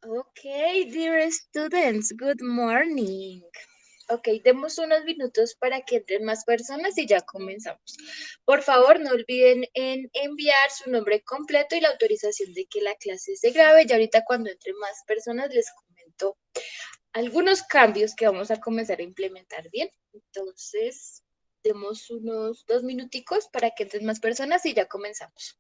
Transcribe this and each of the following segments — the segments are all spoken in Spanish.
Okay, dear students, good morning. Ok, demos unos minutos para que entren más personas y ya comenzamos. Por favor, no olviden en enviar su nombre completo y la autorización de que la clase se grabe. Y ahorita cuando entren más personas les comento algunos cambios que vamos a comenzar a implementar, ¿bien? Entonces, demos unos 2 minuticos para que entren más personas y ya comenzamos.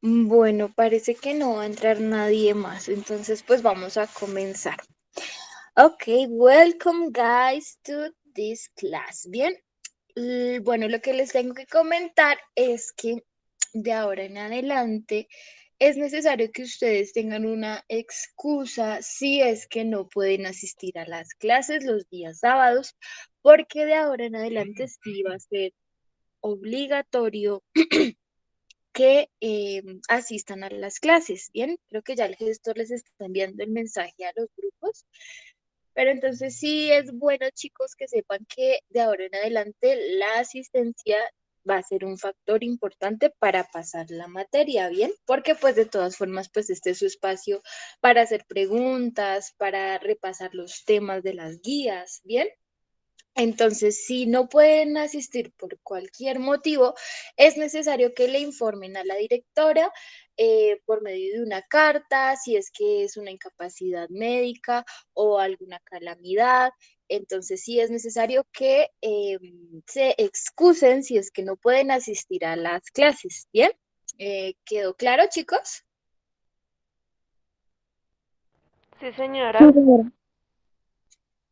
Bueno, parece que no va a entrar nadie más, entonces pues vamos a comenzar. Okay, welcome guys to this class. Bien, bueno, lo que les tengo que comentar es que de ahora en adelante es necesario que ustedes tengan una excusa si es que no pueden asistir a las clases los días sábados, porque de ahora en adelante sí va a ser obligatorio que asistan a las clases. Bien, creo que ya el gestor les está enviando el mensaje a los grupos. Pero entonces sí es bueno, chicos, que sepan que de ahora en adelante la asistencia va a ser un factor importante para pasar la materia, ¿bien? Porque pues de todas formas, pues este es su espacio para hacer preguntas, para repasar los temas de las guías, ¿bien? Entonces, si no pueden asistir por cualquier motivo, es necesario que le informen a la directora por medio de una carta, si es que es una incapacidad médica o alguna calamidad. Entonces, sí es necesario que se excusen si es que no pueden asistir a las clases. ¿Bien? ¿Quedó claro, chicos? Sí, Sí, señora. señora.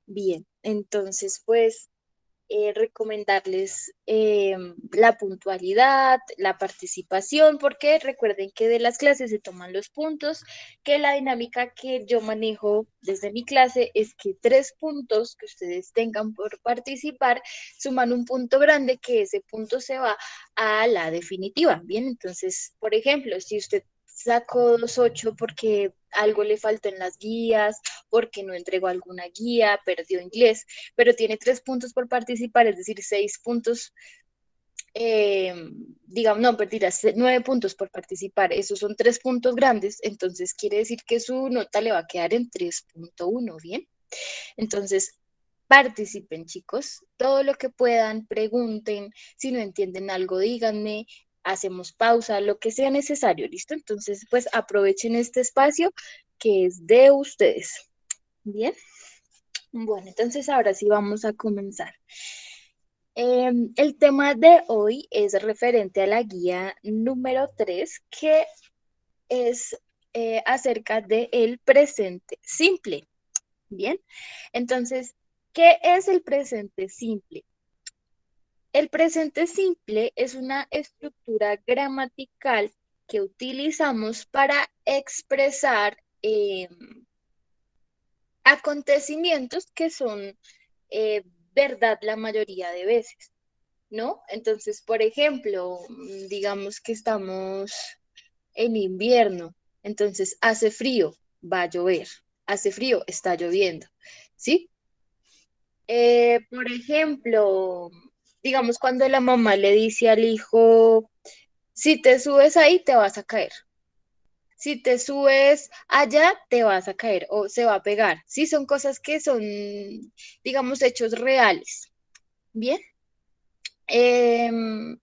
Bien, entonces, pues recomendarles la puntualidad, la participación, porque recuerden que de las clases se toman los puntos, que la dinámica que yo manejo desde mi clase es que 3 puntos que ustedes tengan por participar suman un punto grande, que ese punto se va a la definitiva. Bien, entonces, por ejemplo, si usted sacó 2,8 porque algo le faltó en las guías, porque no entregó alguna guía, perdió inglés, pero tiene 3 puntos por participar, es decir, 6 puntos, eh, digamos, no, perdida, 9 puntos por participar, esos son 3 puntos grandes, entonces quiere decir que su nota le va a quedar en 3,1, ¿bien? Entonces, participen, chicos, todo lo que puedan, pregunten, si no entienden algo, díganme, hacemos pausa, lo que sea necesario, ¿listo? Entonces, pues aprovechen este espacio que es de ustedes, ¿bien? Bueno, entonces ahora sí vamos a comenzar. El tema de hoy es referente a la guía número 3, que es acerca del presente simple. Bien, entonces, ¿qué es el presente simple? El presente simple es una estructura gramatical que utilizamos para expresar acontecimientos que son eh, verdad la mayoría de veces, ¿no? Entonces, por ejemplo, digamos que estamos en invierno, entonces hace frío, va a llover, hace frío, está lloviendo, ¿sí? Por ejemplo, digamos cuando la mamá le dice al hijo, si te subes ahí, te vas a caer. Si te subes allá, te vas a caer o se va a pegar. Sí, son cosas que son, digamos, hechos reales. Bien. Em,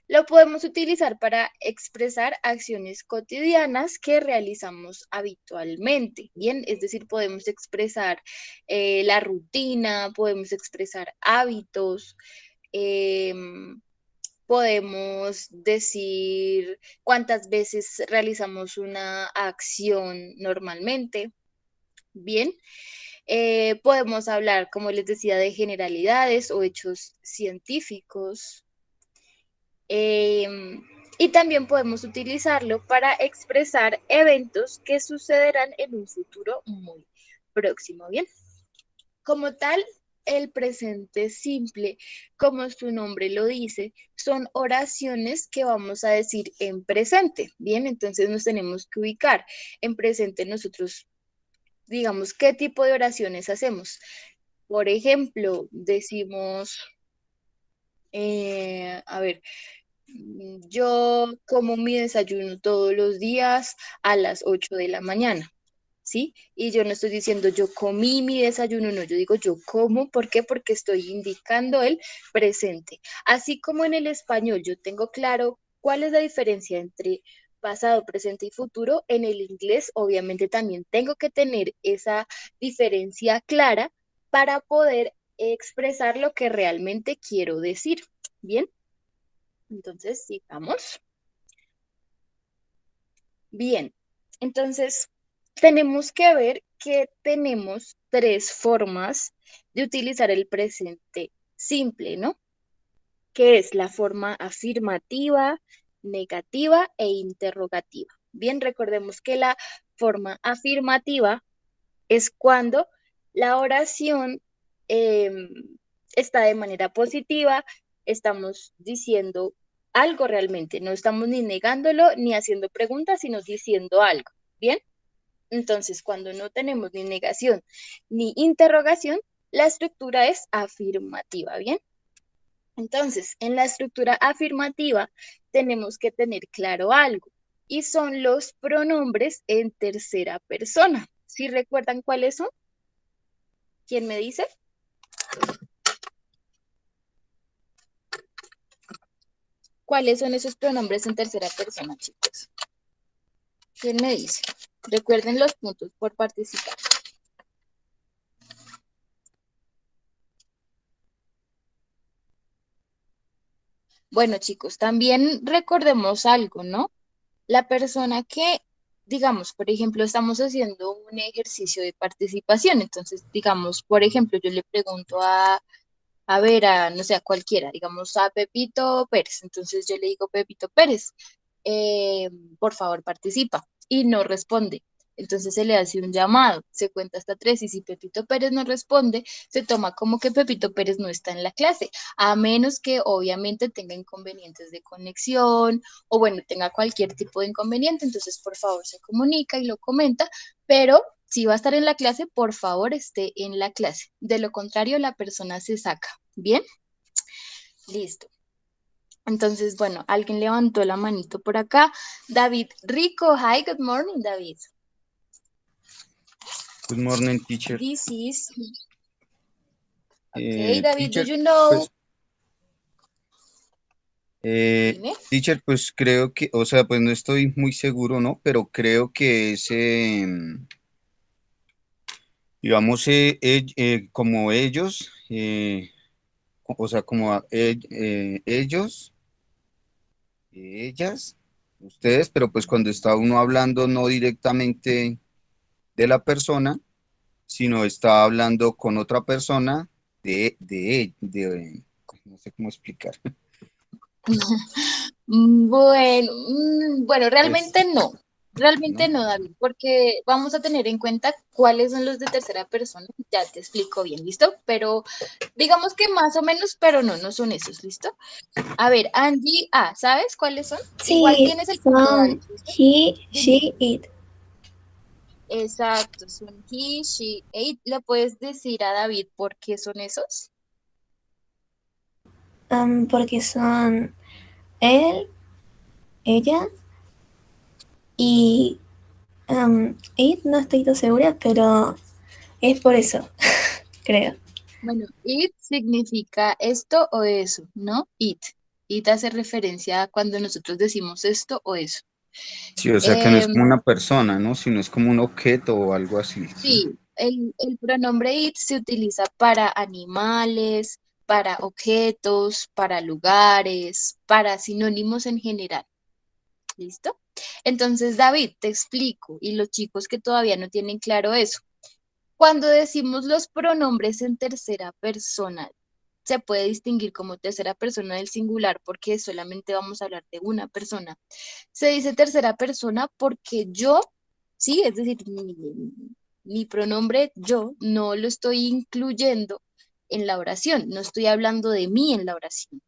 lo podemos utilizar para expresar acciones cotidianas que realizamos habitualmente. Bien, es decir, podemos expresar la rutina, podemos expresar hábitos. em, Podemos decir cuántas veces realizamos una acción normalmente. Bien, podemos hablar, como les decía, de generalidades o hechos científicos. Y también podemos utilizarlo para expresar eventos que sucederán en un futuro muy próximo. Bien. Como tal, el presente simple, como su nombre lo dice, son oraciones que vamos a decir en presente. Bien, entonces nos tenemos que ubicar. En presente nosotros, digamos, ¿qué tipo de oraciones hacemos? Por ejemplo, decimos, a ver, yo como mi desayuno todos los días a las 8 de la mañana. ¿Sí? Y yo no estoy diciendo yo comí mi desayuno, no, yo digo yo como, ¿por qué? Porque estoy indicando el presente. Así como en el español yo tengo claro cuál es la diferencia entre pasado, presente y futuro, en el inglés obviamente también tengo que tener esa diferencia clara para poder expresar lo que realmente quiero decir. Bien, entonces sigamos. Bien, entonces tenemos que ver que tenemos tres formas de utilizar el presente simple, ¿no? Que es la forma afirmativa, negativa e interrogativa. Bien, recordemos que la forma afirmativa es cuando la oración está de manera positiva, estamos diciendo algo realmente, no estamos ni negándolo ni haciendo preguntas, sino diciendo algo. Bien, entonces cuando no tenemos ni negación ni interrogación, la estructura es afirmativa. Bien, entonces en la estructura afirmativa tenemos que tener claro algo y son los pronombres en tercera persona. ¿Sí recuerdan cuáles son? ¿Quién me dice? ¿Cuáles son esos pronombres en tercera persona, chicos? ¿Quién me dice? Recuerden los puntos por participar. Bueno, chicos, también recordemos algo, ¿no? La persona que, digamos, por ejemplo, estamos haciendo un ejercicio de participación, entonces, digamos, por ejemplo, yo le pregunto a ver, no sé, a cualquiera, digamos a Pepito Pérez. Entonces yo le digo, Pepito Pérez, eh, por favor participa. Y no responde. Entonces se le hace un llamado, se cuenta hasta tres y si Pepito Pérez no responde, se toma como que Pepito Pérez no está en la clase, a menos que obviamente tenga inconvenientes de conexión o bueno, tenga cualquier tipo de inconveniente, entonces por favor se comunica y lo comenta, pero si va a estar en la clase, por favor esté en la clase. De lo contrario, la persona se saca. ¿Bien? Listo. Entonces, bueno, alguien levantó la manito por acá. David Rico. Hi, good morning, David. Good morning, teacher. This is, okay, David, do Teacher, you know? pues, Dime. pues creo que, o sea, pues no estoy muy seguro, ¿no? Pero creo que es, digamos, como ellos, o sea, como ellos, ellas, ustedes, pero pues cuando está uno hablando no directamente de la persona, sino está hablando con otra persona no sé cómo explicar. Bueno, Pues, realmente ¿no? no, David, porque vamos a tener en cuenta cuáles son los de tercera persona, ya te explico bien, ¿listo? Pero digamos que más o menos, pero no, no son esos, ¿listo? A ver, Angie, ¿sabes cuáles son? Igual Sí, tienes el punto, son David, ¿listo? he, Dime. she, it. Exacto, son he, she, it. ¿Le puedes decir a David por qué son esos? Porque son él, ella y it no estoy tan segura, pero es por eso, creo. Bueno, it significa esto o eso, ¿no? It. It hace referencia a cuando nosotros decimos esto o eso. Sí, o sea que no es Em, como una persona, ¿no? Sino es como un objeto o algo así, ¿sí? sí, el pronombre it se utiliza para animales, para objetos, para lugares, para sinónimos en general. ¿Listo? Entonces, David, te explico, y los chicos que todavía no tienen claro eso. Cuando decimos los pronombres en tercera persona, se puede distinguir como tercera persona del singular porque solamente vamos a hablar de una persona. Se dice tercera persona porque yo, sí, es decir, mi pronombre yo no lo estoy incluyendo en la oración, no estoy hablando de mí en la oración.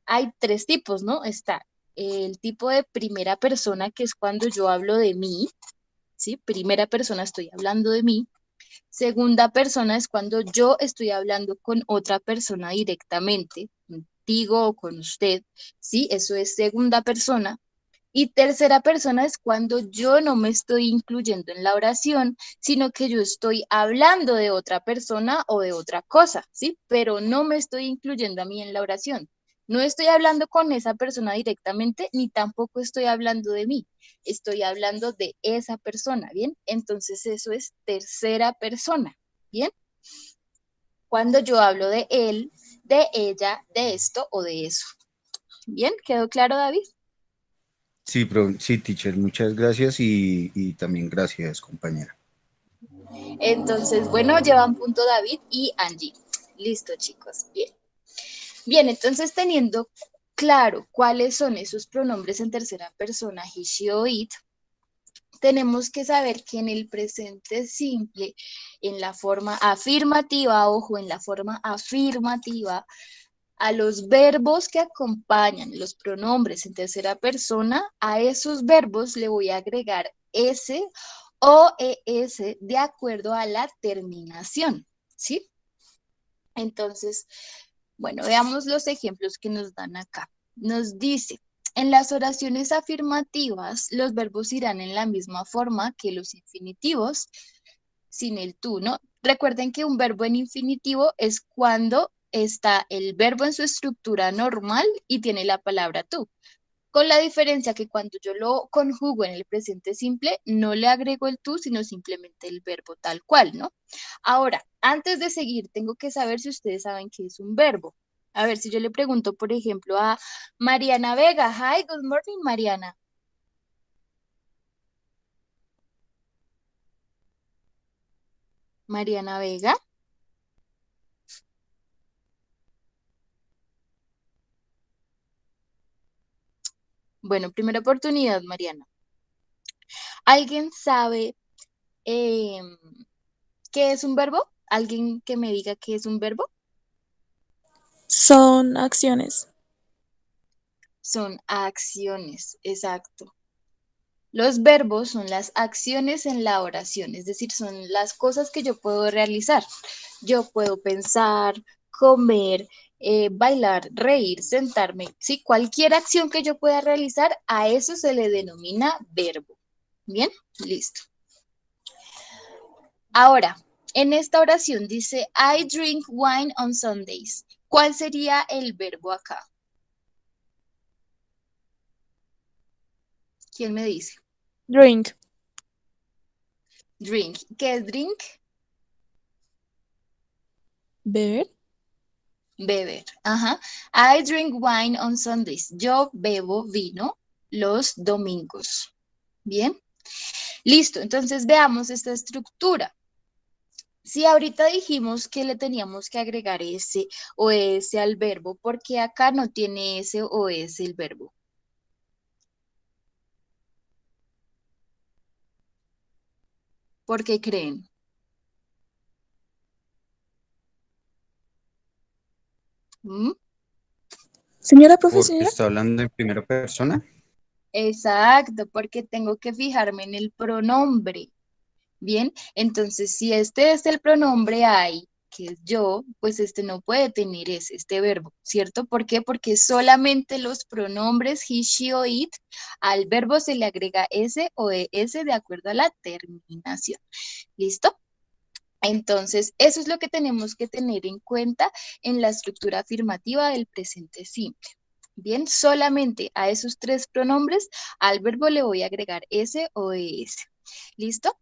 Hay tres tipos, ¿no? Está el tipo de primera persona, que es cuando yo hablo de mí, ¿sí? Primera persona estoy hablando de mí. Segunda persona es cuando yo estoy hablando con otra persona directamente, contigo o con usted, ¿sí? Eso es segunda persona. Y tercera persona es cuando yo no me estoy incluyendo en la oración, sino que yo estoy hablando de otra persona o de otra cosa, ¿sí? Pero no me estoy incluyendo a mí en la oración. No estoy hablando con esa persona directamente, ni tampoco estoy hablando de mí. Estoy hablando de esa persona, ¿bien? Entonces eso es tercera persona, ¿bien? Cuando yo hablo de él, de ella, de esto o de eso. ¿Bien? ¿Quedó claro, David? Sí, sí, teacher, muchas gracias y también gracias, compañera. Entonces, bueno, llevan punto David y Angie. Listo, chicos. Bien. Bien, entonces teniendo claro cuáles son esos pronombres en tercera persona, he, she o it, tenemos que saber que en el presente simple, en la forma afirmativa, ojo, en la forma afirmativa, a los verbos que acompañan los pronombres en tercera persona, a esos verbos le voy a agregar s o es de acuerdo a la terminación, ¿sí? Entonces, bueno, veamos los ejemplos que nos dan acá. Nos dice, en las oraciones afirmativas, los verbos irán en la misma forma que los infinitivos, sin el tú, ¿no? Recuerden que un verbo en infinitivo es cuando está el verbo en su estructura normal y tiene la palabra tú. Con la diferencia que cuando yo lo conjugo en el presente simple, no le agrego el tú, sino simplemente el verbo tal cual, ¿no? Ahora, antes de seguir, tengo que saber si ustedes saben qué es un verbo. A ver, si yo le pregunto, por ejemplo, a Mariana Vega. Hi, good morning, Mariana. Mariana Vega. Bueno, primera oportunidad, Mariana. ¿Alguien sabe em, qué es un verbo? ¿Alguien que me diga qué es un verbo? Son acciones. Son acciones, exacto. Los verbos son las acciones en la oración, es decir, son las cosas que yo puedo realizar. Yo puedo pensar, comer, bailar, reír, sentarme. Sí, cualquier acción que yo pueda realizar, a eso se le denomina verbo. Bien, listo. Ahora, en esta oración dice, I drink wine on Sundays. ¿Cuál sería el verbo acá? ¿Quién me dice? Drink. Drink. ¿Qué es drink? Beber. Beber. Ajá. I drink wine on Sundays. Yo bebo vino los domingos. Bien. Listo. Entonces veamos esta estructura. Sí, ahorita dijimos que le teníamos que agregar ese o ese al verbo, porque acá no tiene ese o ese el verbo. ¿Por qué creen? ¿Mm? Señora Porque profesora, está hablando en primera persona. Exacto, porque tengo que fijarme en el pronombre. Bien, entonces si este es el pronombre I, que es yo, pues este no puede tener este verbo, ¿cierto? ¿Por qué? Porque solamente los pronombres he, she o it, al verbo se le agrega s o es de acuerdo a la terminación. ¿Listo? Entonces, eso es lo que tenemos que tener en cuenta en la estructura afirmativa del presente simple. Bien, solamente a esos tres pronombres, al verbo le voy a agregar s o es. ¿Listo?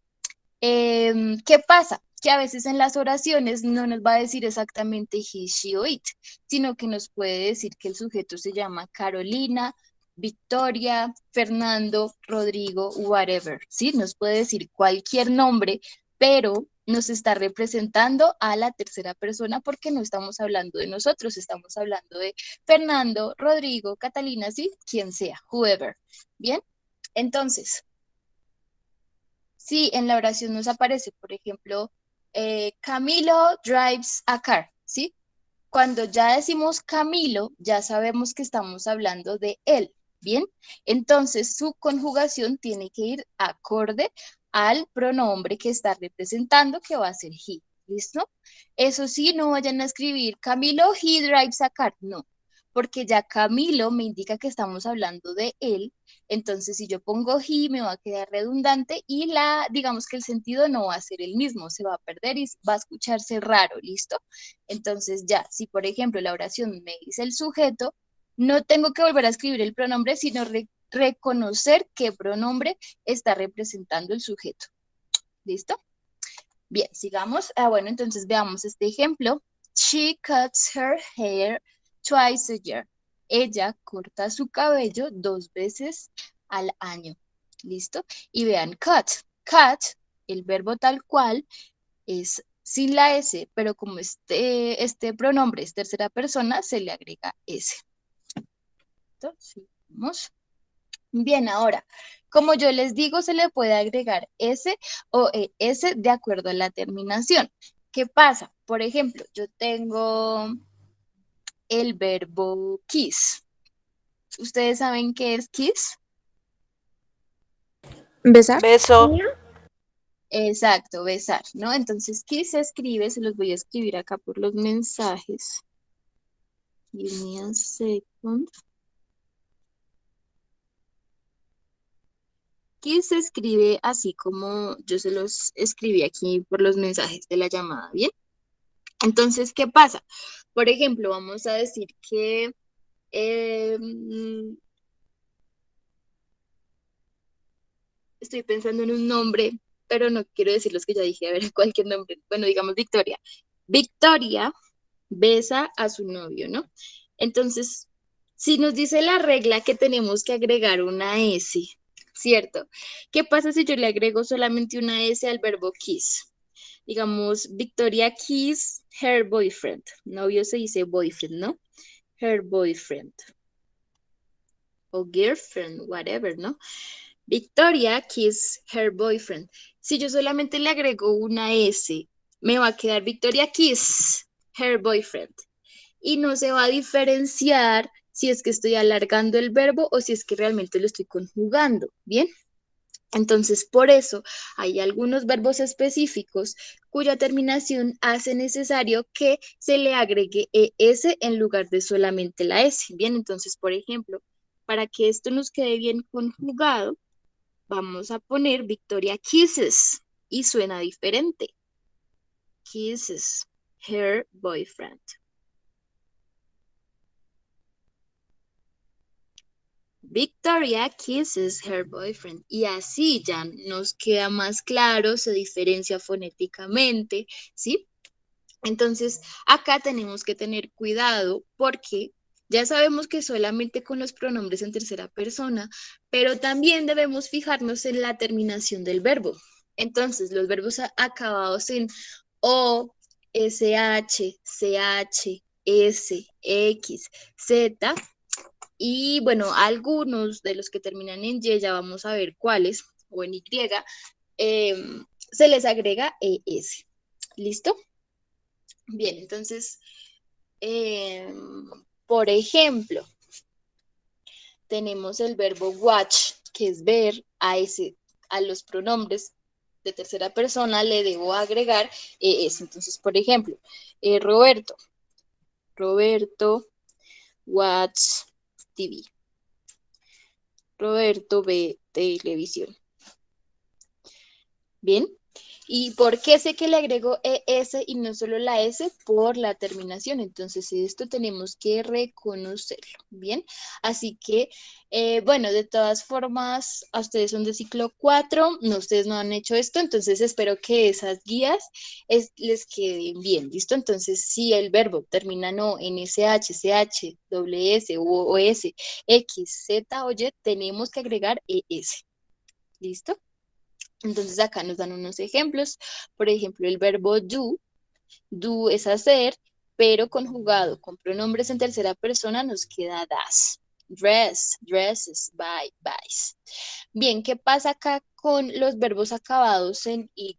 ¿Qué pasa? Que a veces en las oraciones no nos va a decir exactamente he, she o it, sino que nos puede decir que el sujeto se llama Carolina, Victoria, Fernando, Rodrigo, whatever, ¿sí? Nos puede decir cualquier nombre, pero nos está representando a la tercera persona porque no estamos hablando de nosotros, estamos hablando de Fernando, Rodrigo, Catalina, ¿sí? Quien sea, whoever. Bien, entonces, si en la oración nos aparece, por ejemplo, Camilo drives a car, ¿sí? Cuando ya decimos Camilo, ya sabemos que estamos hablando de él, ¿bien? Entonces su conjugación tiene que ir acorde al pronombre que está representando, que va a ser he, ¿listo? Eso sí, no vayan a escribir Camilo, he drives a car, no, porque ya Camilo me indica que estamos hablando de él, entonces si yo pongo he me va a quedar redundante y digamos que el sentido no va a ser el mismo, se va a perder y va a escucharse raro, ¿listo? Entonces ya, si por ejemplo la oración me dice el sujeto, no tengo que volver a escribir el pronombre, sino reconocer qué pronombre está representando el sujeto. ¿Listo? Bien, sigamos. Bueno, entonces veamos este ejemplo. She cuts her hair twice a year. Ella corta su cabello 2 veces al año. ¿Listo? Y vean, cut. Cut, el verbo tal cual, es sin la S, pero como este pronombre es tercera persona, se le agrega S. ¿Listo? Sigamos. Bien, ahora, como yo les digo, se le puede agregar S o ES de acuerdo a la terminación. ¿Qué pasa? Por ejemplo, yo tengo el verbo kiss. ¿Ustedes saben qué es kiss? besar. Beso. Exacto, besar, ¿no? Entonces, kiss se escribe, se los voy a escribir acá por los mensajes. Give me a second. Kiss se escribe así como yo se los escribí aquí por los mensajes de la llamada, ¿bien? Entonces, ¿qué pasa? Por ejemplo, vamos a decir que estoy pensando en un nombre, pero no quiero decir los que ya dije, a ver, cualquier nombre. Bueno, digamos Victoria. Victoria besa a su novio, ¿no? Entonces, si nos dice la regla que tenemos que agregar una S, ¿cierto? ¿Qué pasa si yo le agrego solamente una S al verbo kiss? Digamos, Victoria kiss her boyfriend. Novio se dice boyfriend, ¿no? Her boyfriend. O girlfriend, whatever, ¿no? Victoria kiss her boyfriend. Si yo solamente le agrego una S, me va a quedar Victoria kiss her boyfriend. Y no se va a diferenciar si es que estoy alargando el verbo o si es que realmente lo estoy conjugando, ¿bien? Entonces, por eso hay algunos verbos específicos cuya terminación hace necesario que se le agregue ES en lugar de solamente la S. Bien, entonces, por ejemplo, para que esto nos quede bien conjugado, vamos a poner Victoria kisses y suena diferente. Kisses her boyfriend. Victoria kisses her boyfriend. Y así ya nos queda más claro, se diferencia fonéticamente, ¿sí? Entonces, acá tenemos que tener cuidado porque ya sabemos que solamente con los pronombres en tercera persona, pero también debemos fijarnos en la terminación del verbo. Entonces, los verbos acabados en O, SH, CH, S, X, Z. Y bueno, algunos de los que terminan en Y, ya vamos a ver cuáles, o en Y, se les agrega ES. ¿Listo? Bien, entonces, por ejemplo, tenemos el verbo watch, que es ver, a los pronombres de tercera persona le debo agregar ES. Entonces, por ejemplo, Roberto watch TV. Roberto ve televisión. Bien. ¿Y por qué sé que le agrego ES y no solo la S? Por la terminación. Entonces, esto tenemos que reconocerlo. Bien. Así que, bueno, de todas formas, a ustedes son de ciclo 4, no, ustedes no han hecho esto, entonces espero que esas guías les queden bien. ¿Listo? Entonces, si el verbo termina no en SH, CH, WS, OS, X, Z o Y, tenemos que agregar ES. ¿Listo? Entonces acá nos dan unos ejemplos. Por ejemplo, el verbo do es hacer, pero conjugado con pronombres en tercera persona nos queda das. Dress, dresses, buy, buys. Bien, ¿qué pasa acá con los verbos acabados en Y?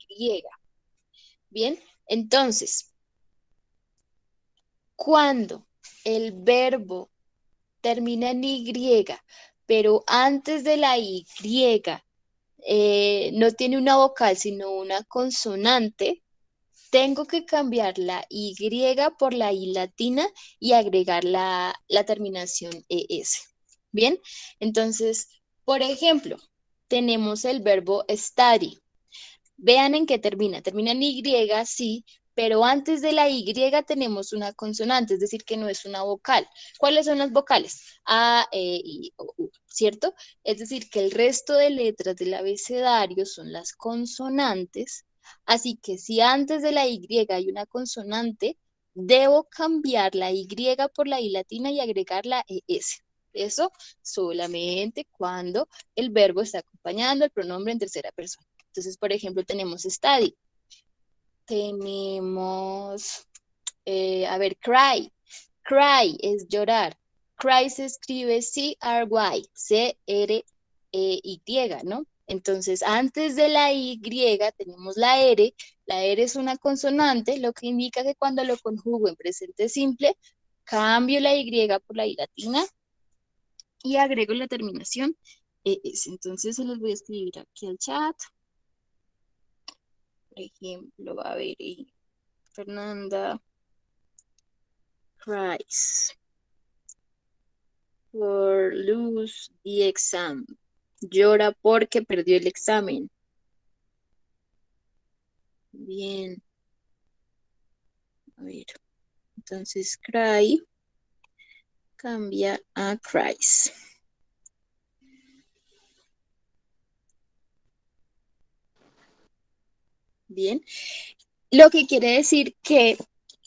Bien, entonces, cuando el verbo termina en Y, pero antes de la Y no tiene una vocal, sino una consonante, tengo que cambiar la Y por la I latina y agregar la terminación ES. Bien, entonces, por ejemplo, tenemos el verbo study. Vean en qué termina. Termina en Y, sí, pero antes de la Y tenemos una consonante, es decir, que no es una vocal. ¿Cuáles son las vocales? A, E, I, O, U, ¿cierto? Es decir, que el resto de letras del abecedario son las consonantes, así que si antes de la Y hay una consonante, debo cambiar la Y por la I latina y agregar la ES. Eso solamente cuando el verbo está acompañando el pronombre en tercera persona. Entonces, por ejemplo, tenemos study. Tenemos, a ver, cry. Cry es llorar. Cry se escribe C-R-Y, C-R-Y, ¿no? Entonces, antes de la Y tenemos la R. La R es una consonante, lo que indica que cuando lo conjugo en presente simple, cambio la Y por la I latina y agrego la terminación ES. Entonces, se los voy a escribir aquí al chat. Por ejemplo, va a haber Fernanda cries for lose the exam. Llora porque perdió el examen. Bien. A ver. Entonces, cry cambia a cries. Bien. Lo que quiere decir que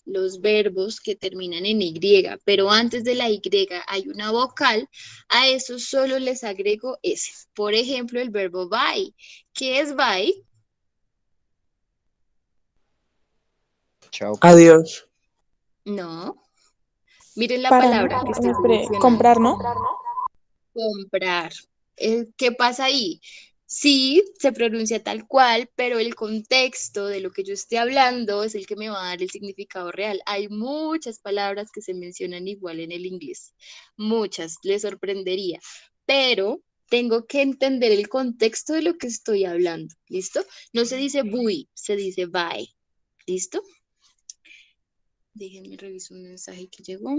los verbos que terminan en Y, pero antes de la Y hay una vocal, a eso solo les agrego S. Por ejemplo, el verbo buy. ¿Qué es buy? Chao. Adiós. No. Miren la Para, ¿no? palabra que estoy Espere, seleccionando. comprar, ¿no? Comprar. ¿Qué pasa ahí? Sí, se pronuncia tal cual, pero el contexto de lo que yo esté hablando es el que me va a dar el significado real. Hay muchas palabras que se mencionan igual en el inglés. Muchas, les sorprendería. Pero tengo que entender el contexto de lo que estoy hablando. ¿Listo? No se dice buy, se dice buy. ¿Listo? Déjenme revisar un mensaje que llegó.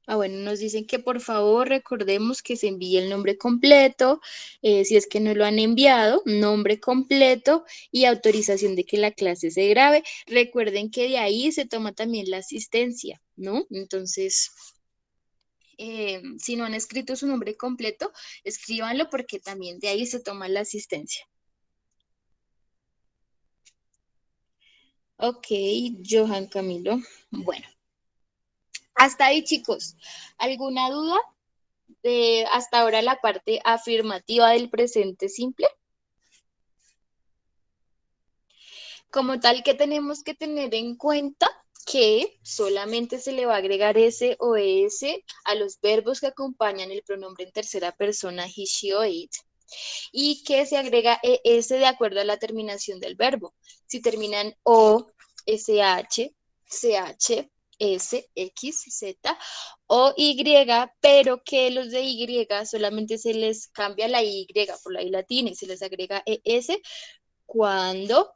Bueno, nos dicen que por favor recordemos que se envíe el nombre completo, si es que no lo han enviado, nombre completo y autorización de que la clase se grabe. Recuerden que de ahí se toma también la asistencia, ¿no? Entonces, si no han escrito su nombre completo, escríbanlo porque también de ahí se toma la asistencia. Ok, Johan Camilo. Bueno, hasta ahí, chicos. ¿Alguna duda? hasta ahora la parte afirmativa del presente simple? Como tal que tenemos que tener en cuenta que solamente se le va a agregar ese o ese a los verbos que acompañan el pronombre en tercera persona he, she o it, y que se agrega ese de acuerdo a la terminación del verbo. Si terminan o, sh, ch, s, x, z o y, pero que los de y solamente se les cambia la y por la y latina y se les agrega es cuando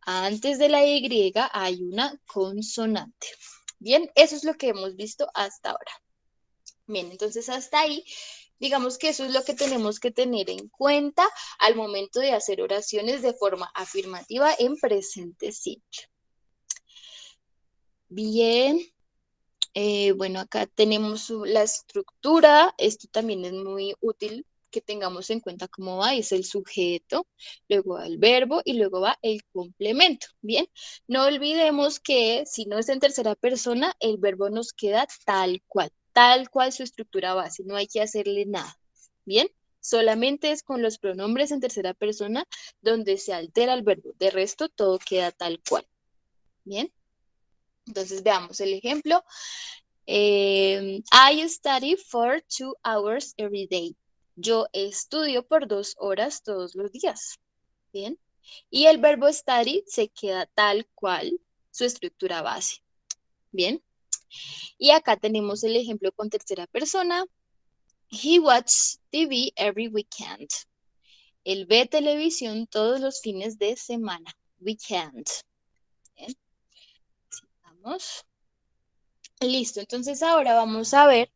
antes de la Y hay una consonante. Bien, eso es lo que hemos visto hasta ahora. Bien, entonces hasta ahí, digamos que eso es lo que tenemos que tener en cuenta al momento de hacer oraciones de forma afirmativa en presente simple. Bien, bueno, acá tenemos la estructura. Esto también es muy útil que tengamos en cuenta cómo va. Es el sujeto, luego va el verbo y luego va el complemento. Bien, no olvidemos que si no es en tercera persona, el verbo nos queda tal cual su estructura base. No hay que hacerle nada. Bien, solamente es con los pronombres en tercera persona donde se altera el verbo. De resto, todo queda tal cual. Bien, entonces veamos el ejemplo. I study for 2 hours every day. Yo estudio por 2 horas todos los días. Bien. Y el verbo study se queda tal cual su estructura base. Bien. Y acá tenemos el ejemplo con tercera persona. He watches TV every weekend. Él ve televisión todos los fines de semana. Weekend. Bien. Vamos. Listo, entonces ahora vamos a ver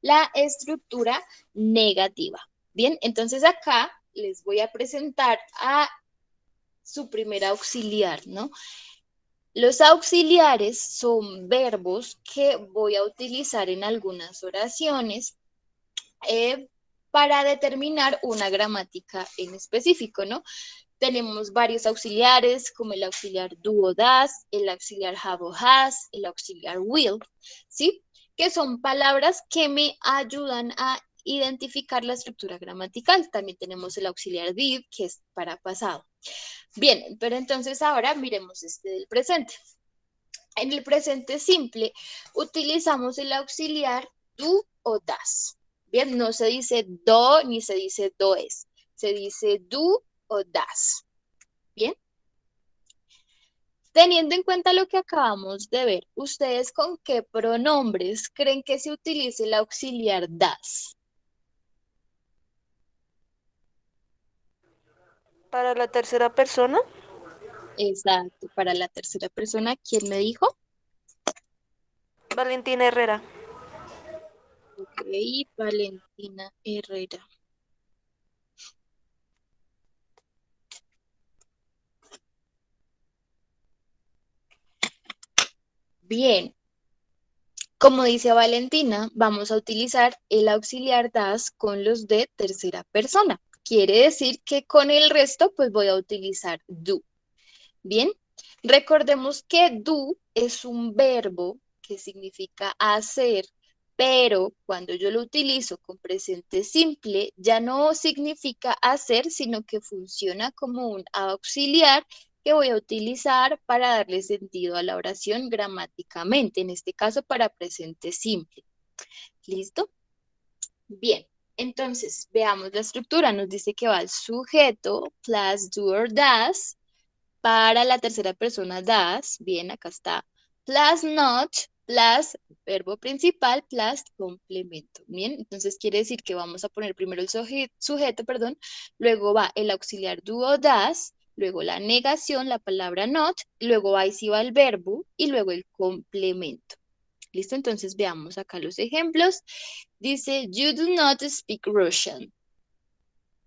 la estructura negativa. Bien, entonces acá les voy a presentar a su primer auxiliar, ¿no? Los auxiliares son verbos que voy a utilizar en algunas oraciones para determinar una gramática en específico, ¿no? Tenemos varios auxiliares, como el auxiliar do o das, el auxiliar have o has, el auxiliar will, ¿sí? Que son palabras que me ayudan a identificar la estructura gramatical. También tenemos el auxiliar did, que es para pasado. Bien, pero entonces ahora miremos este del presente. En el presente simple utilizamos el auxiliar do o das. Bien, no se dice do ni se dice does. Se dice do o das. Bien. Teniendo en cuenta lo que acabamos de ver, ¿ustedes con qué pronombres creen que se utilice el auxiliar das? Para la tercera persona, Exacto, para la tercera persona, ¿quién me dijo? Valentina Herrera. Ok, Valentina Herrera. Bien, como dice Valentina, vamos a utilizar el auxiliar das con los de tercera persona. Quiere decir que con el resto, pues voy a utilizar do. Bien, recordemos que do es un verbo que significa hacer, pero cuando yo lo utilizo con presente simple, ya no significa hacer, sino que funciona como un auxiliar que voy a utilizar para darle sentido a la oración gramáticamente, en este caso para presente simple. ¿Listo? Bien, entonces veamos la estructura. Nos dice que va el sujeto plus do or does. Para la tercera persona das, bien, acá está, plus not, plus verbo principal, plus complemento. Bien, entonces quiere decir que vamos a poner primero el sujeto, perdón, luego va el auxiliar do o das, luego la negación, la palabra not, luego ahí sí va el verbo y luego el complemento. ¿Listo? Entonces veamos acá los ejemplos. Dice, you do not speak Russian.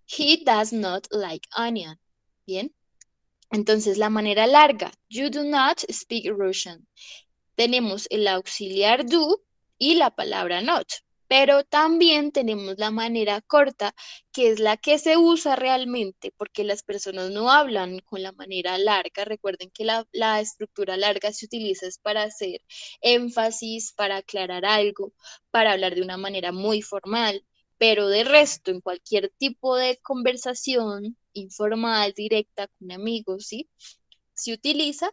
He does not like onion. Bien. Entonces, la manera larga, you do not speak Russian. Tenemos el auxiliar do y la palabra not. Pero también tenemos la manera corta, que es la que se usa realmente, porque las personas no hablan con la manera larga. Recuerden que la estructura larga se utiliza es para hacer énfasis, para aclarar algo, para hablar de una manera muy formal. pero de resto, en cualquier tipo de conversación informal, directa, con amigos, ¿sí? Se utiliza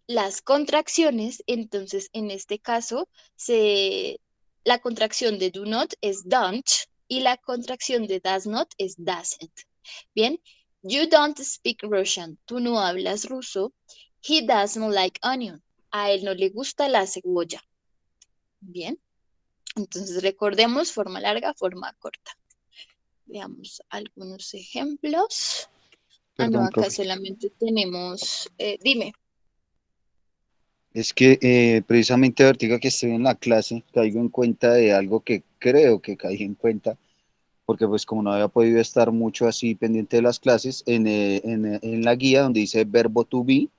las contracciones, entonces en este caso, la contracción de do not es don't y la contracción de does not es doesn't. Bien, you don't speak Russian, tú no hablas ruso. He doesn't like onion, a él no le gusta la cebolla. Bien, entonces recordemos forma larga, forma corta. Veamos algunos ejemplos. Ah, no, Perdón, acá profe. solamente tenemos, dime. Es que precisamente ahorita que estoy en la clase caigo en cuenta de algo que creo que caí en cuenta, porque pues como no había podido estar mucho así pendiente de las clases, en la guía donde dice verbo to be,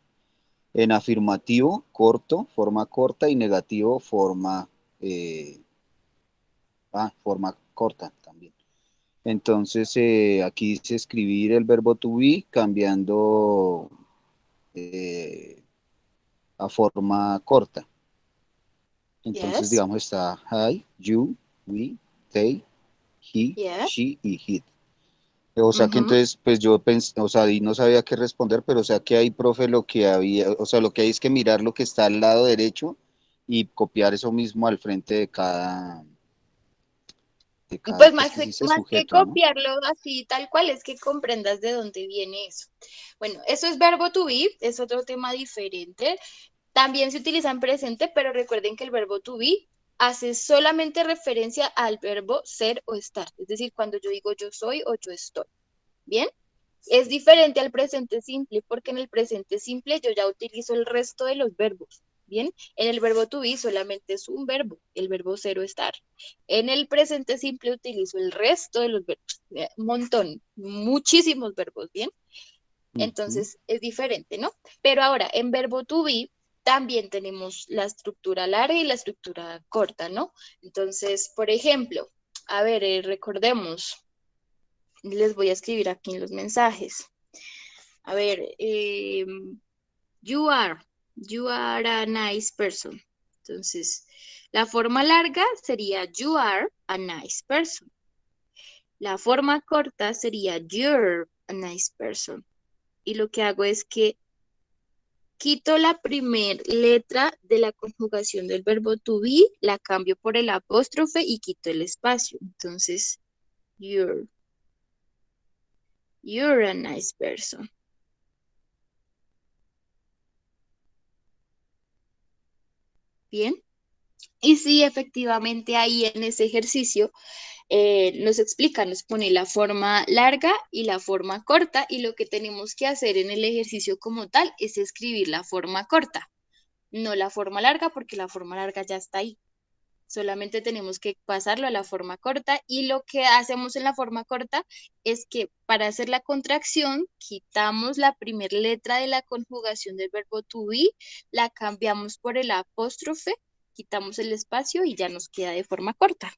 en afirmativo, corto, forma corta y negativo, eh, forma corta también. Entonces aquí dice escribir el verbo to be cambiando eh, a forma corta. Entonces, Yes, digamos, está I, you, we, they, he, yes. she y it. O sea que Ujú. entonces, pues yo pensé, o sea, y no sabía qué responder, pero o sea que ahí, profe, lo que había, o sea, lo que hay es que mirar lo que está al lado derecho y copiar eso mismo al frente de cada, Pues pues más, que sí se más que sujeto, ¿no? copiarlo así tal cual, es que comprendas de dónde viene eso. Bueno, eso es verbo to be, es otro tema diferente. También se utiliza en presente, pero recuerden que el verbo to be hace solamente referencia al verbo ser o estar. Es decir, cuando yo digo yo soy o yo estoy. ¿Bien? Es diferente al presente simple porque en el presente simple yo ya utilizo el resto de los verbos. Bien, en el verbo to be solamente es un verbo, el verbo ser o estar. En el presente simple utilizo el resto de los verbos, un montón, muchísimos verbos, ¿bien? Ujú. Entonces es diferente, ¿no? Pero ahora, en verbo to be también tenemos la estructura larga y la estructura corta, ¿no? Entonces, por ejemplo, a ver, recordemos, les voy a escribir aquí en los mensajes. A ver, you are, you are a nice person. Entonces, la forma larga sería you are a nice person. La forma corta sería you're a nice person. Y lo que hago es que quito la primer letra de la conjugación del verbo to be, la cambio por el apóstrofe y quito el espacio. Entonces, you're a nice person. Bien. Y sí, efectivamente ahí en ese ejercicio nos explica, nos pone la forma larga y la forma corta y lo que tenemos que hacer en el ejercicio como tal es escribir la forma corta, no la forma larga porque la forma larga ya está ahí. Solamente tenemos que pasarlo a la forma corta y lo que hacemos en la forma corta es que para hacer la contracción quitamos la primera letra de la conjugación del verbo to be, la cambiamos por el apóstrofe, quitamos el espacio y ya nos queda de forma corta,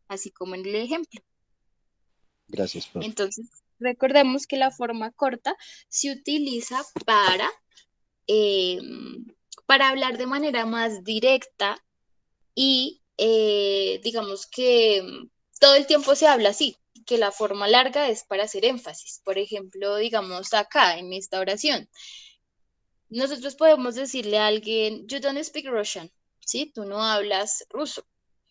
así como en el ejemplo. Gracias, profe. Entonces, recordemos que la forma corta se utiliza eh, para hablar de manera más directa y digamos que todo el tiempo se habla así, que la forma larga es para hacer énfasis. Por ejemplo, digamos acá en esta oración, nosotros podemos decirle a alguien, you don't speak Russian, ¿sí? Tú no hablas ruso.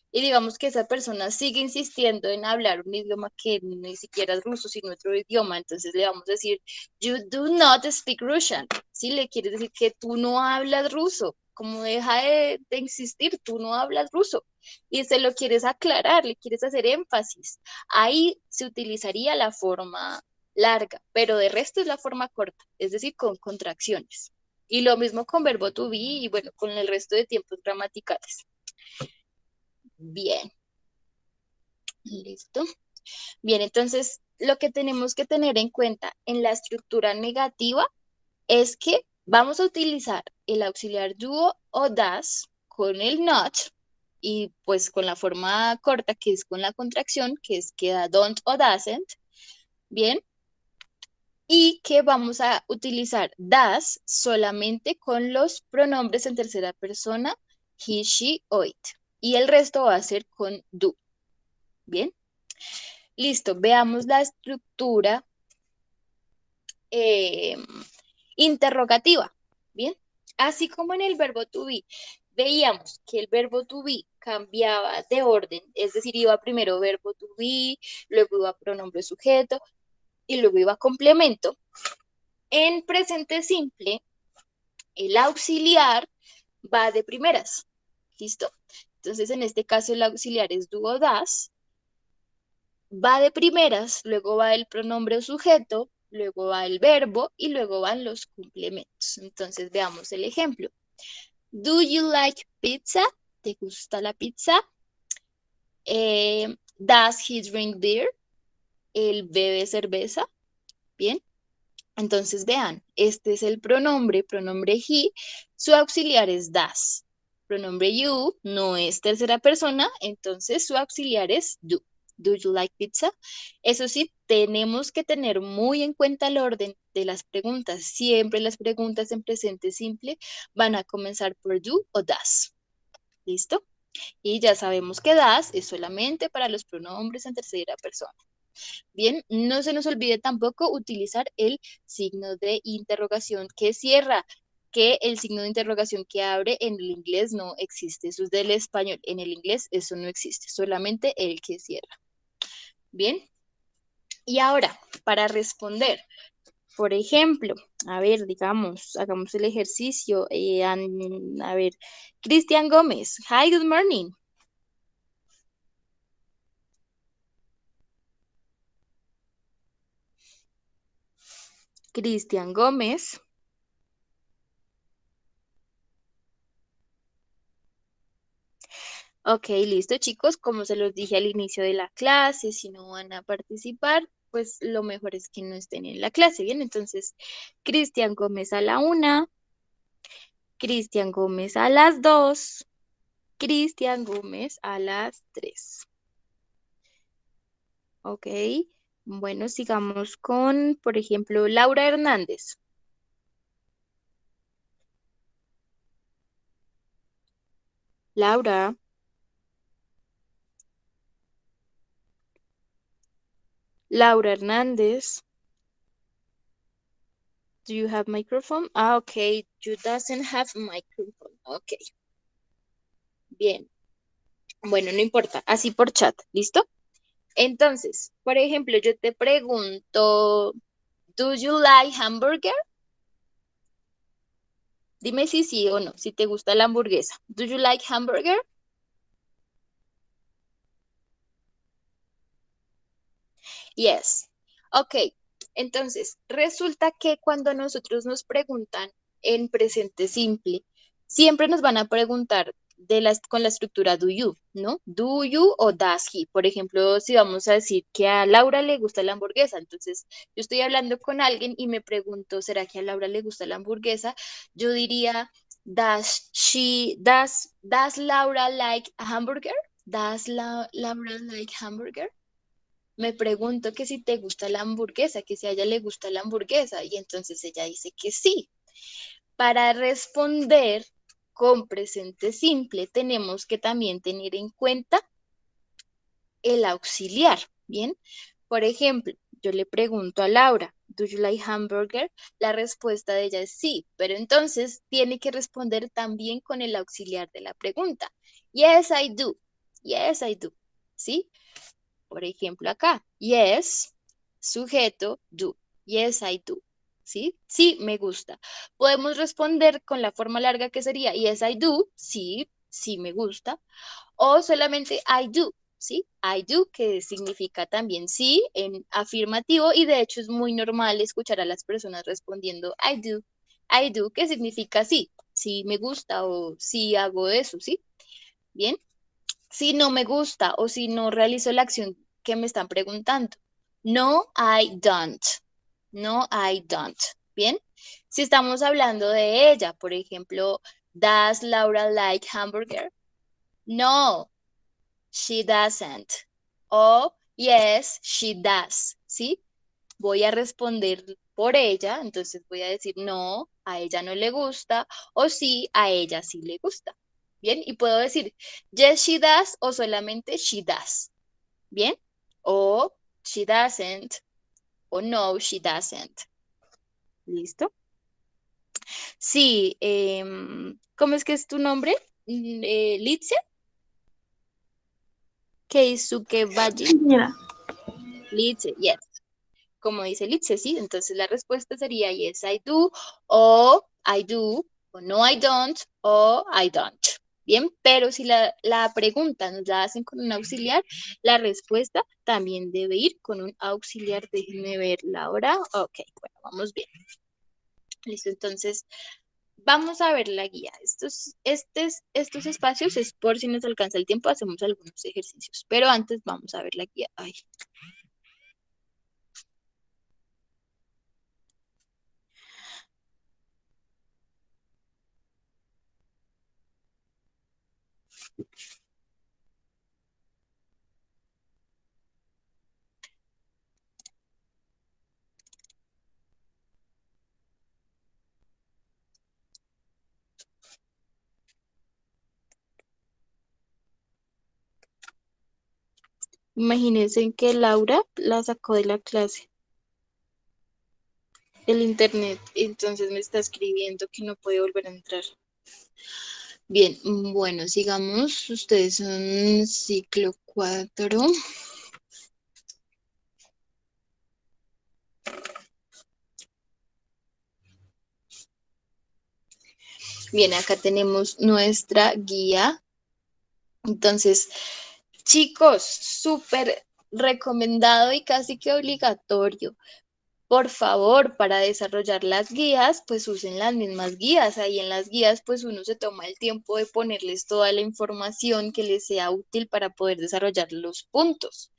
Y digamos que esa persona sigue insistiendo en hablar un idioma que ni siquiera es ruso, sino otro idioma. Entonces le vamos a decir, you do not speak Russian. ¿Sí? Le quieres decir que tú no hablas ruso. Como deja de insistir, tú no hablas ruso. Y se lo quieres aclarar, le quieres hacer énfasis. Ahí se utilizaría la forma larga, pero de resto es la forma corta, es decir, con contracciones. Y lo mismo con verbo to be y bueno, con el resto de tiempos gramaticales. Bien. Listo. Bien, entonces lo que tenemos que tener en cuenta en la estructura negativa es que vamos a utilizar el auxiliar do o das con el not y pues con la forma corta que es con la contracción que es queda don't o doesn't. Bien. Y que vamos a utilizar das solamente con los pronombres en tercera persona, he, she o it. Y el resto va a ser con do. Bien, listo, veamos la estructura interrogativa. Bien, así como en el verbo to be, veíamos que el verbo to be cambiaba de orden, es decir, iba primero verbo to be, luego iba pronombre sujeto y luego iba complemento. En presente simple, el auxiliar va de primeras. ¿Listo? Entonces, en este caso, el auxiliar es do o das. Va de primeras, luego va el pronombre o sujeto, luego va el verbo y luego van los complementos. Entonces, veamos el ejemplo. Do you like pizza? ¿Te gusta la pizza? Does he drink beer? ¿Él bebe cerveza? Bien. Entonces, vean, este es el pronombre he, su auxiliar es das. Pronombre you no es tercera persona, entonces su auxiliar es do. Do you like pizza? Eso sí, tenemos que tener muy en cuenta el orden de las preguntas. Siempre las preguntas en presente simple van a comenzar por do o das. ¿Listo? Y ya sabemos que das es solamente para los pronombres en tercera persona. Bien, no se nos olvide tampoco utilizar el signo de interrogación que cierra, que el signo de interrogación que abre en el inglés no existe, eso es del español, en el inglés eso no existe, solamente el que cierra. Bien, y ahora, para responder, por ejemplo, a ver, digamos, hagamos el ejercicio, a ver, Cristian Gómez, hi, good morning. Cristian Gómez. Ok, listo chicos, como se los dije al inicio de la clase, si no van a participar, pues lo mejor es que no estén en la clase, ¿bien? Entonces, Cristian Gómez a la 1, Cristian Gómez a las 2, Cristian Gómez a las 3. Ok, bueno, sigamos con, por ejemplo, Laura Hernández. Laura. Laura Hernández. Do you have microphone? Ah, okay. You doesn't have microphone. Okay. Bien. Bueno, no importa. Así por chat. ¿Listo? Entonces, por ejemplo, yo te pregunto, ¿do you like hamburger? Dime si sí o no, si te gusta la hamburguesa. ¿Do you like hamburger? Yes. Ok, entonces resulta que cuando nosotros nos preguntan en presente simple, siempre nos van a preguntar con la estructura do you, ¿no? Do you o does he. Por ejemplo, si vamos a decir que a Laura le gusta la hamburguesa, entonces yo estoy hablando con alguien y me pregunto, ¿será que a Laura le gusta la hamburguesa? Yo diría, does Laura like a hamburger? Laura like hamburger? Me pregunto que si te gusta la hamburguesa, que si a ella le gusta la hamburguesa, y entonces ella dice que sí. Para responder con presente simple, tenemos que también tener en cuenta el auxiliar, ¿bien? Por ejemplo, yo le pregunto a Laura, ¿do you like hamburger? La respuesta de ella es sí, pero entonces tiene que responder también con el auxiliar de la pregunta. Yes, I do. Yes, I do. ¿Sí? Por ejemplo, acá, yes, sujeto, do. Yes, I do. ¿Sí? Sí, me gusta. Podemos responder con la forma larga que sería yes, I do. Sí, sí me gusta. O solamente I do. ¿Sí? I do, que significa también sí en afirmativo y de hecho es muy normal escuchar a las personas respondiendo I do. I do, que significa sí, sí me gusta o sí hago eso, ¿sí? Bien. Si no me gusta o si no realizo la acción que me están preguntando. No, I don't. No, I don't. Bien. Si estamos hablando de ella, por ejemplo, does Laura like hamburger? No, she doesn't. O yes, she does. ¿Sí? Voy a responder por ella, entonces voy a decir no, a ella no le gusta, o sí, a ella sí le gusta. Bien, y puedo decir yes, she does o solamente she does. ¿Bien? O she doesn't, o no, she doesn't. ¿Listo? Sí, ¿cómo es que es tu nombre? Litze, Keisuke Baji. Sí, señora. Litze, yes. Como dice Litze, sí. Entonces la respuesta sería yes, I do, o I do, o no, I don't, o I don't. Bien, pero si la pregunta nos la hacen con un auxiliar, la respuesta también debe ir con un auxiliar. Déjenme ver la hora. Ok, bueno, vamos bien. Listo, entonces vamos a ver la guía. Estos espacios es por si nos alcanza el tiempo, hacemos algunos ejercicios. Pero antes vamos a ver la guía. Ay. Imagínense que Laura la sacó de la clase, el internet, entonces me está escribiendo que no puede volver a entrar. Bien, bueno, sigamos. Ustedes son ciclo 4. Bien, acá tenemos nuestra guía. Entonces, chicos, súper recomendado y casi que obligatorio. Por favor, para desarrollar las guías, pues usen las mismas guías. Ahí en las guías, pues uno se toma el tiempo de ponerles toda la información que les sea útil para poder desarrollar los puntos.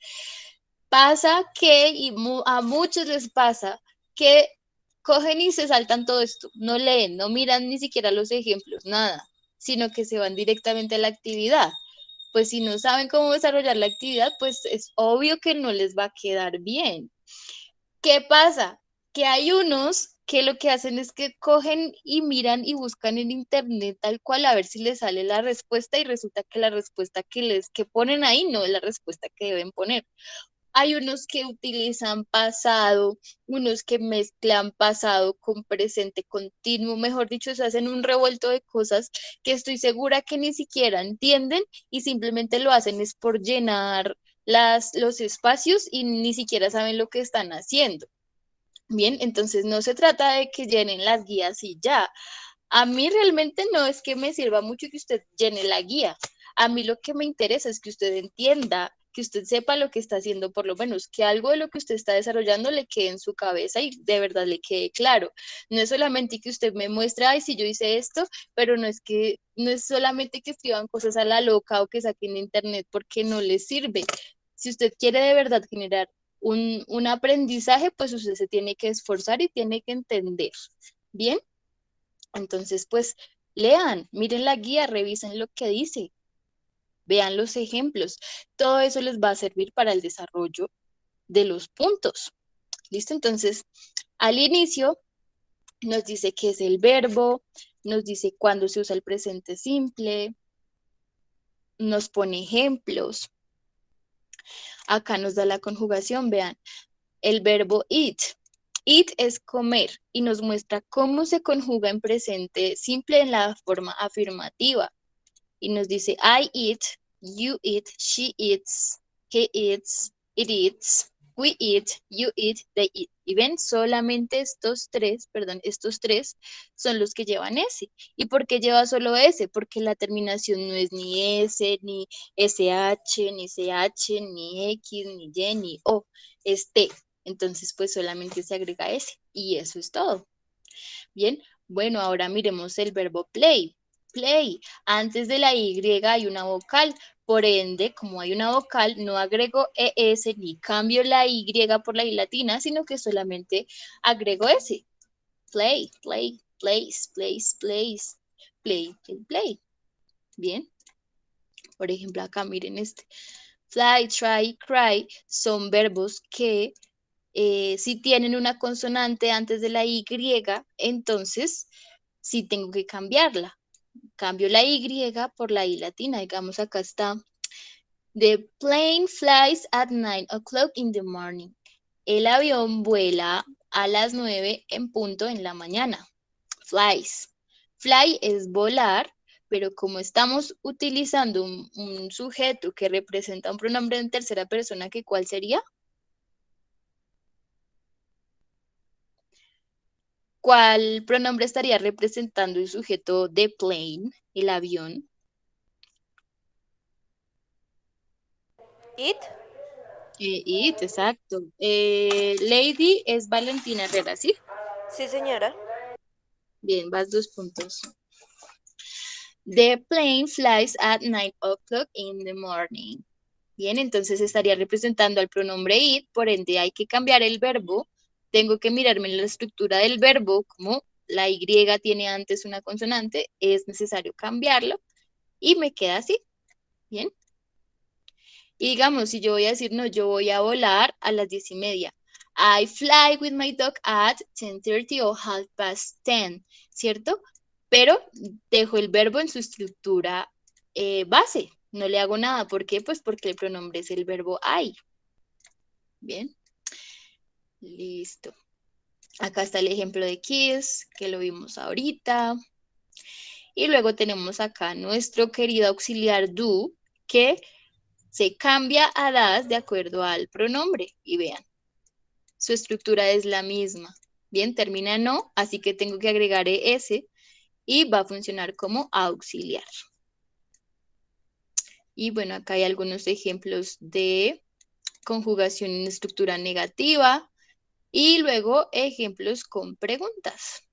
Pasa que, y a muchos les pasa, que cogen y se saltan todo esto, no leen, no miran ni siquiera los ejemplos, nada, sino que se van directamente a la actividad. Pues si no saben cómo desarrollar la actividad, pues es obvio que no les va a quedar bien. ¿Qué pasa? Que hay unos que lo que hacen es que cogen y miran y buscan en internet tal cual a ver si les sale la respuesta y resulta que la respuesta que ponen ahí no es la respuesta que deben poner. Hay unos que utilizan pasado, unos que mezclan pasado con presente continuo, mejor dicho, se hacen un revuelto de cosas que estoy segura que ni siquiera entienden y simplemente lo hacen es por llenar los espacios y ni siquiera saben lo que están haciendo. Bien, entonces no se trata de que llenen las guías y ya. A mí realmente no es que me sirva mucho que usted llene la guía. A mí lo que me interesa es que usted entienda, que usted sepa lo que está haciendo, por lo menos que algo de lo que usted está desarrollando le quede en su cabeza y de verdad le quede claro. No es solamente que usted me muestre, ay, si yo hice esto, pero no es solamente que escriban cosas a la loca o que saquen de internet porque no les sirve. Si usted quiere de verdad generar un aprendizaje, pues usted se tiene que esforzar y tiene que entender. Bien. Entonces, pues lean, miren la guía, revisen lo que dice, vean los ejemplos. Todo eso les va a servir para el desarrollo de los puntos. ¿Listo? Entonces, al inicio nos dice qué es el verbo, nos dice cuándo se usa el presente simple, nos pone ejemplos. Acá nos da la conjugación, vean, el verbo eat. Eat es comer y nos muestra cómo se conjuga en presente simple en la forma afirmativa. Y nos dice I eat, you eat, she eats, he eats, it eats, we eat, you eat, they eat. Y ven, solamente estos tres son los que llevan S. ¿Y por qué lleva solo S? Porque la terminación no es ni S, ni SH, ni CH, ni X, ni Y, ni O, es T. Entonces, pues solamente se agrega S. Y eso es todo. Bien, bueno, ahora miremos el verbo play. Play. Antes de la Y hay una vocal. Por ende, como hay una vocal, no agrego ES ni cambio la Y por la I latina, sino que solamente agrego S. Play, play, place, place, place. Play, play, play. Bien. Por ejemplo, acá miren este. Fly, try, cry son verbos que si tienen una consonante antes de la Y, entonces sí tengo que cambiarla. Cambio la Y por la I latina. Digamos, acá está The plane flies at 9 o'clock in the morning. El avión vuela a las 9 en punto en la mañana. Flies. Fly es volar, pero como estamos utilizando un sujeto que representa un pronombre en tercera persona, ¿que cuál sería? ¿Cuál pronombre estaría representando el sujeto de plane, el avión? It. It, exacto. Lady es Valentina Herrera, ¿sí? Sí, señora. Bien, vas 2 puntos. The plane flies at 9 o'clock in the morning. Bien, entonces estaría representando al pronombre it, por ende hay que cambiar el verbo. Tengo que mirarme en la estructura del verbo, como la Y tiene antes una consonante, es necesario cambiarlo y me queda así. Bien. Y digamos, si yo voy a decir, no, yo voy a volar a las 10:30. I fly with my dog at 10:30 o 10:30, ¿cierto? Pero dejo el verbo en su estructura base. No le hago nada. ¿Por qué? Pues porque el pronombre es el verbo I. Bien. Listo. Acá está el ejemplo de kiss, que lo vimos ahorita. Y luego tenemos acá nuestro querido auxiliar do, que se cambia a das de acuerdo al pronombre. Y vean, su estructura es la misma. Bien, termina en no, así que tengo que agregar es y va a funcionar como auxiliar. Y bueno, acá hay algunos ejemplos de conjugación en estructura negativa y luego ejemplos con preguntas.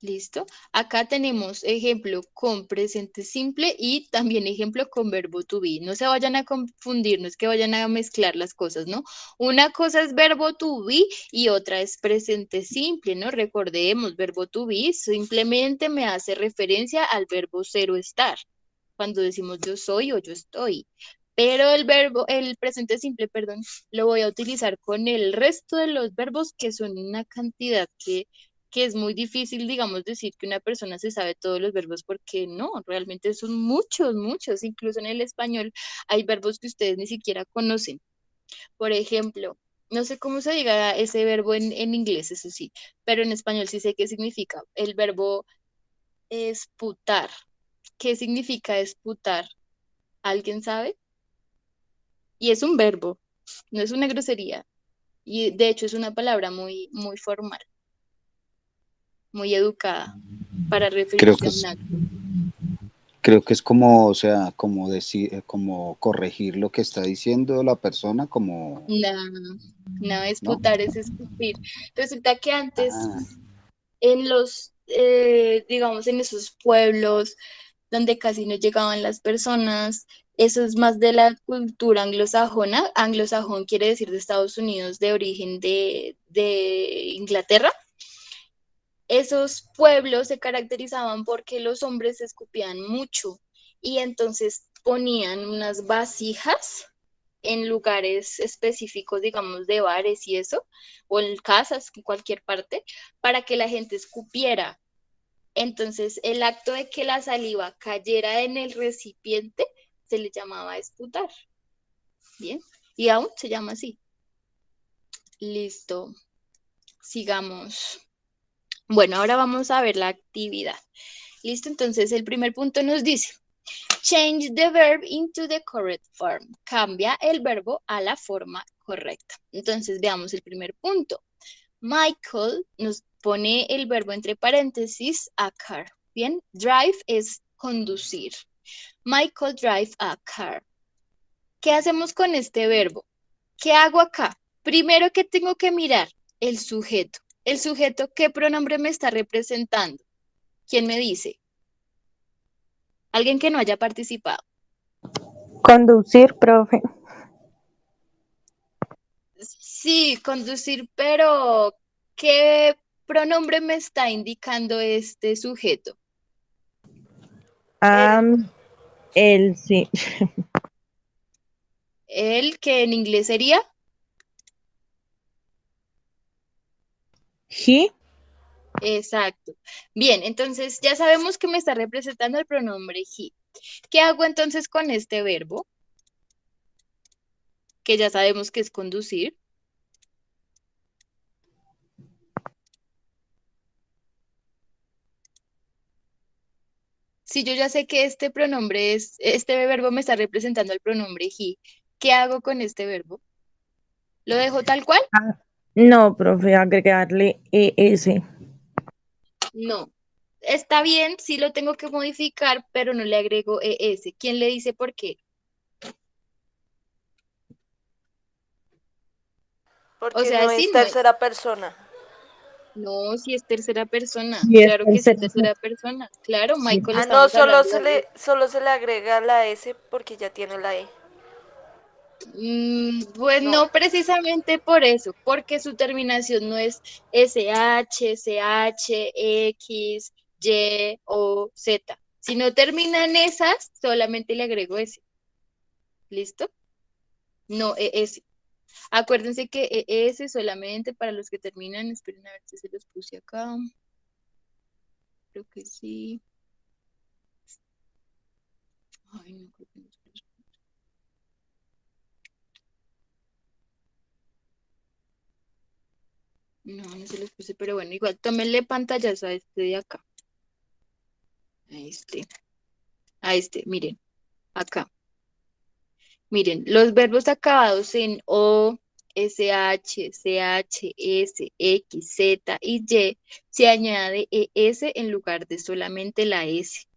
¿Listo? Acá tenemos ejemplo con presente simple y también ejemplo con verbo to be. No se vayan a confundir, no es que vayan a mezclar las cosas, ¿no? Una cosa es verbo to be y otra es presente simple, ¿no? Recordemos, verbo to be simplemente me hace referencia al verbo ser o estar. Cuando decimos yo soy o yo estoy. Pero el presente simple, perdón, lo voy a utilizar con el resto de los verbos que son una cantidad que es muy difícil, digamos, decir que una persona se sabe todos los verbos porque no, realmente son muchos, muchos. Incluso en el español hay verbos que ustedes ni siquiera conocen. Por ejemplo, no sé cómo se diga ese verbo en inglés, eso sí, pero en español sí sé qué significa. El verbo esputar. ¿Qué significa esputar? ¿Alguien sabe? Y es un verbo, no es una grosería. Y de hecho es una palabra muy, muy formal, muy educada para Creo referirse que a un es, acto. creo que es como, o sea, como decir, como corregir lo que está diciendo la persona, como, No, no, ¿no? esputar es escupir. Resulta que antes Ah, en los, digamos, en esos pueblos donde casi no llegaban las personas, eso es más de la cultura anglosajona. Anglosajón quiere decir de Estados Unidos, de origen de Inglaterra. Esos pueblos se caracterizaban porque los hombres escupían mucho y entonces ponían unas vasijas en lugares específicos, digamos, de bares y eso, o en casas, en cualquier parte, para que la gente escupiera. Entonces, el acto de que la saliva cayera en el recipiente se le llamaba esputar. Bien, y aún se llama así. Listo, sigamos. Bueno, ahora vamos a ver la actividad. Listo, entonces el primer punto nos dice, change the verb into the correct form. Cambia el verbo a la forma correcta. Entonces veamos el primer punto. Michael nos pone el verbo entre paréntesis a car. Bien, drive es conducir. Michael drive a car. ¿Qué hacemos con este verbo? ¿Qué hago acá? Primero que tengo que mirar el sujeto. El sujeto, ¿qué pronombre me está representando? ¿Quién me dice? Alguien que no haya participado. Conducir, profe. Sí, conducir, pero ¿qué pronombre me está indicando este sujeto? Él. Él sí. El que en inglés sería He. exacto. Bien, entonces ya sabemos que me está representando el pronombre he. ¿Qué hago entonces con este verbo? Que ya sabemos que es conducir. Si yo ya sé que este pronombre es, este verbo me está representando el pronombre he, ¿qué hago con este verbo? ¿Lo dejo tal cual? Ah, no, profe, agregarle ES. No. Está bien, sí lo tengo que modificar, pero no le agrego ES. ¿Quién le dice por qué? O Porque sea, no sí, es no, tercera persona. no, si es tercera persona. Y es Claro que sí es tercera. tercera persona. Claro, Sí. Michael, Ah, no, estamos hablando de algo. solo se le agrega la S porque ya tiene la E. Pues No. no precisamente por eso, porque su terminación no es SH, CH, X, Y o Z. Si no termina en esas, solamente le agrego S. ¿Listo? No ES. Acuérdense que ES solamente para los que terminan, esperen a ver si se los puse acá. Creo que sí. Ay, no creo que no se los puse. No, no se los puse, pero bueno, igual tómenle pantallazo a este de acá. A este, miren, acá. Miren, los verbos acabados en O, SH, CH, S, X, Z y Y se añade ES en lugar de solamente la S.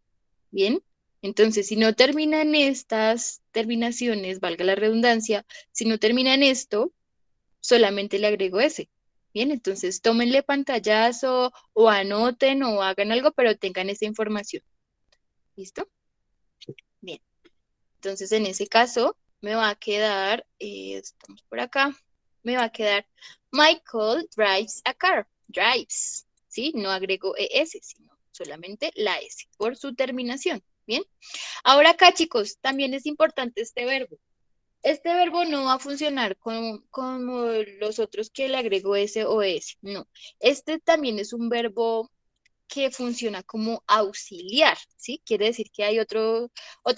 ¿Bien? Entonces, si no terminan estas terminaciones, valga la redundancia, si no terminan esto, solamente le agrego S. Bien, entonces tómenle pantallazo o anoten o hagan algo, pero tengan esa información. ¿Listo? Bien. Entonces, en ese caso, me va a quedar, estamos por acá, me va a quedar Michael drives a car. Drives, ¿sí? No agrego ES, sino solamente la S por su terminación. Bien. Ahora acá, chicos, también es importante este verbo. Este verbo no va a funcionar como los otros que le agrego S o S. No. Este también es un verbo que funciona como auxiliar, ¿sí? Quiere decir que hay otra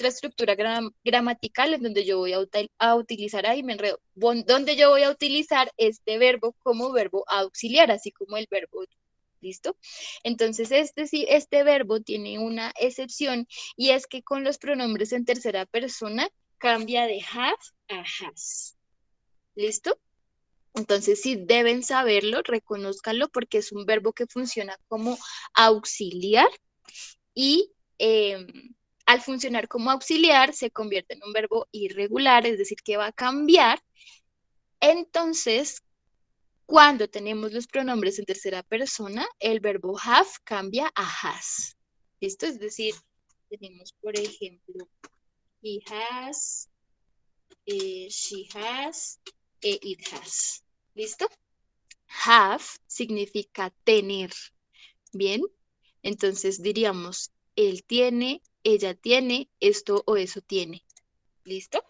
estructura gramatical en donde yo voy a utilizar, ahí me enredo, donde yo voy a utilizar este verbo como verbo auxiliar, así como el verbo. ¿Listo? Entonces, sí, este verbo tiene una excepción y es que con los pronombres en tercera persona cambia de have a has. ¿Listo? Entonces, sí deben saberlo, reconózcanlo porque es un verbo que funciona como auxiliar y al funcionar como auxiliar se convierte en un verbo irregular, es decir, que va a cambiar. Entonces, cuando tenemos los pronombres en tercera persona, el verbo have cambia a has. ¿Listo? Es decir, tenemos, por ejemplo, he has, she has, it has. ¿Listo? Have significa tener, ¿bien? Entonces diríamos, él tiene, ella tiene, esto o eso tiene. ¿Listo?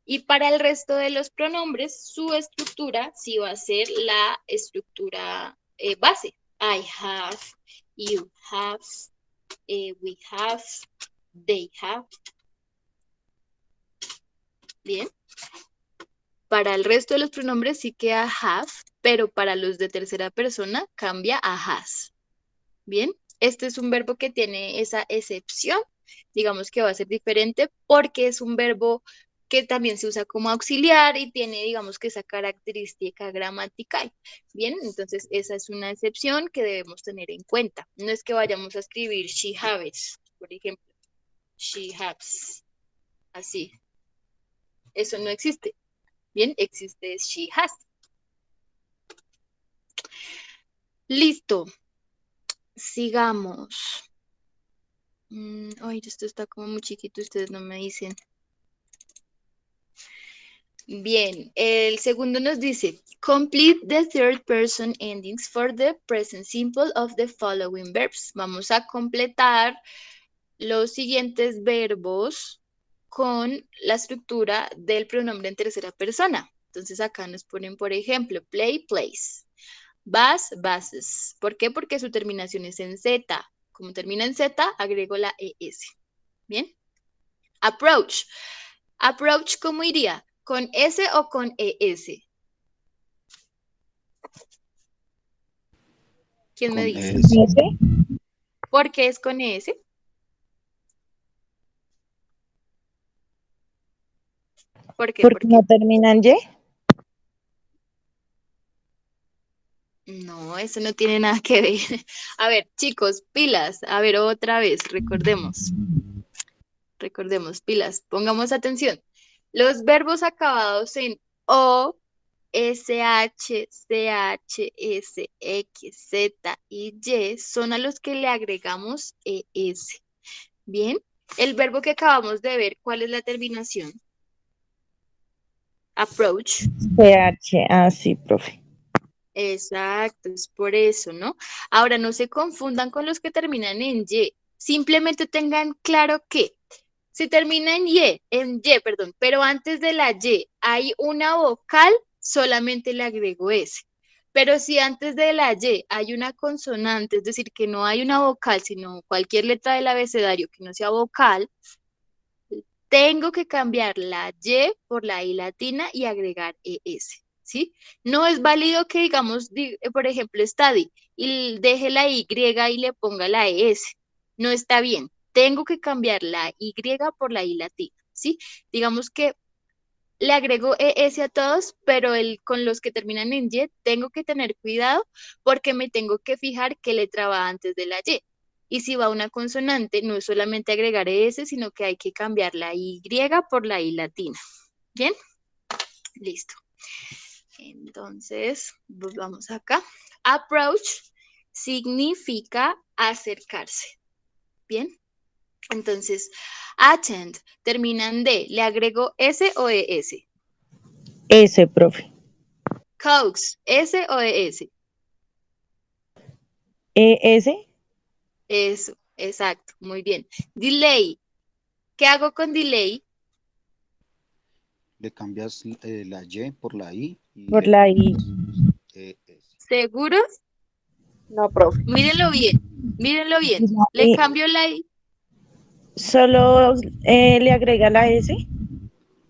Y para el resto de los pronombres, su estructura sí va a ser la estructura base. I have, you have, we have, they have. Bien. Para el resto de los pronombres sí queda have, pero para los de tercera persona cambia a has. Bien, este es un verbo que tiene esa excepción, digamos que va a ser diferente porque es un verbo que también se usa como auxiliar y tiene, digamos que esa característica gramatical. Bien, entonces esa es una excepción que debemos tener en cuenta. No es que vayamos a escribir she haves, por ejemplo, she has, así. Eso no existe. Bien, existe she has. Listo, sigamos. Ay, esto está como muy chiquito, ustedes no me dicen. Bien, el segundo nos dice, complete the third person endings for the present simple of the following verbs. Vamos a completar los siguientes verbos con la estructura del pronombre en tercera persona. Entonces acá nos ponen, por ejemplo, play, plays. Vas, bases. ¿Por qué? Porque su terminación es en Z. Como termina en Z, agrego la ES. ¿Bien? Approach. Approach, ¿cómo iría? ¿Con S o con ES? ¿Quién me Con dice? S. ¿Por qué es con ES? ¿Por qué? Porque ¿Por qué? no termina en Y. No, eso no tiene nada que ver. A ver, chicos, pilas. A ver, otra vez, recordemos. Recordemos, pilas. Pongamos atención. Los verbos acabados en O, SH, CH, S, X, Z y Y son a los que le agregamos ES. Bien, el verbo que acabamos de ver, ¿cuál es la terminación? Approach. CH, ah, sí, profe. Exacto, es por eso, ¿no? Ahora, no se confundan con los que terminan en Y. Simplemente tengan claro que si termina en Y, perdón, pero antes de la Y hay una vocal, solamente le agrego S. Pero si antes de la Y hay una consonante, es decir, que no hay una vocal, sino cualquier letra del abecedario que no sea vocal, tengo que cambiar la Y por la I latina y agregar ES, ¿sí? No es válido que digamos, por ejemplo, study y deje la Y y le ponga la ES. No está bien. Tengo que cambiar la Y por la I latina, ¿sí? Digamos que le agrego ES a todos, pero con los que terminan en Y tengo que tener cuidado porque me tengo que fijar qué letra va antes de la Y. Y si va una consonante, no es solamente agregar ES, sino que hay que cambiar la Y por la I latina. ¿Bien? Listo. Entonces, vamos acá. Approach significa acercarse. ¿Bien? Entonces, attend terminan de, ¿le agrego S o ES? S, profe. Coax, S o ES. ES, Eso, exacto, muy bien. Delay, ¿qué hago con delay? Le cambias la Y por la I y por le la I. pones ES. ¿Seguros? No, profe. Mírenlo bien, mírenlo bien. Le Y cambio la I, solo le agrega la S.